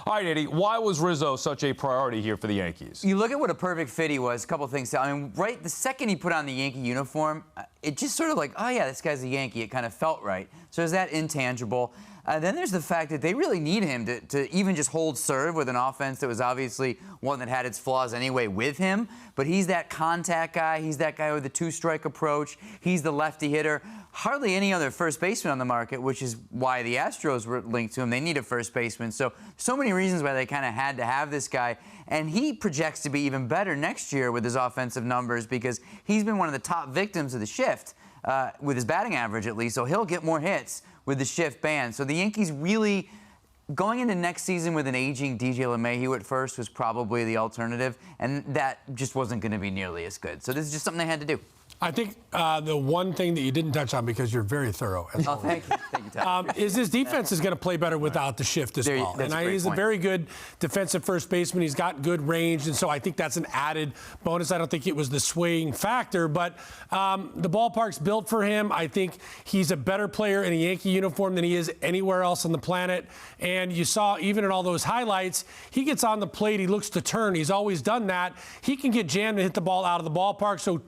All right, Eddie, why was Rizzo such a priority here for the Yankees? You look at what a perfect fit he was. A couple things. I mean, right the second he put on the Yankee uniform, it just sort of like, oh yeah, this guy's a Yankee. It kind of felt right. So there's that intangible. Then there's the fact that they really need him to even just hold serve with an offense that was obviously one that had its flaws anyway with him. But he's that contact guy. He's that guy with the two-strike approach. He's the lefty hitter. Hardly any other first baseman on the market, which is why the Astros were linked to him. They need a first baseman. So many reasons why they kind of had to have this guy. And he projects to be even better next year with his offensive numbers because he's been one of the top victims of the shift, with his batting average at least. So he'll get more hits with the shift banned. So the Yankees really, going into next season with an aging DJ LeMahieu at first was probably the alternative, and that just wasn't going to be nearly as good. So this is just something they had to do. I think the one thing that you didn't touch on, because you're very thorough, oh, thank you, Tom. is his defense is going to play better without the shift as well. And he's a very good defensive first baseman. He's got good range, and so I think that's an added bonus. I don't think it was the swaying factor, but the ballpark's built for him. I think he's a better player in a Yankee uniform than he is anywhere else on the planet. And you saw, even in all those highlights, he gets on the plate, he looks to turn. He's always done that. He can get jammed and hit the ball out of the ballpark, so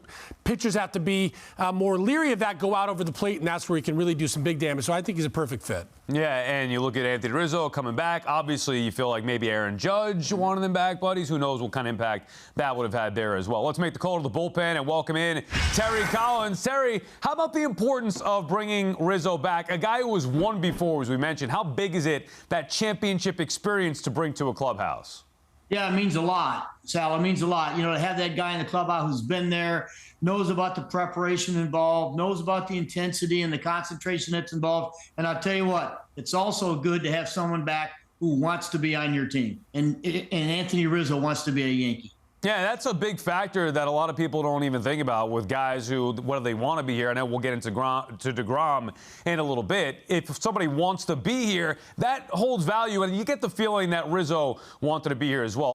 pitchers have to be more leery of that, go out over the plate, and that's where he can really do some big damage. So I think he's a perfect fit. Yeah, and you look at Anthony Rizzo coming back. Obviously, you feel like maybe Aaron Judge wanted them back, buddies. Who knows what kind of impact that would have had there as well. Let's make the call to the bullpen and welcome in Terry Collins. Terry, how about the importance of bringing Rizzo back? A guy who was won before, as we mentioned. How big is it, that championship experience to bring to a clubhouse? Yeah, it means a lot, Sal. It means a lot. You know, to have that guy in the clubhouse who's been there, knows about the preparation involved, knows about the intensity and the concentration that's involved. And I'll tell you what, it's also good to have someone back who wants to be on your team. And Anthony Rizzo wants to be a Yankee. Yeah, that's a big factor that a lot of people don't even think about with guys who, whether they want to be here. I know we'll get into DeGrom in a little bit. If somebody wants to be here, that holds value, and you get the feeling that Rizzo wanted to be here as well.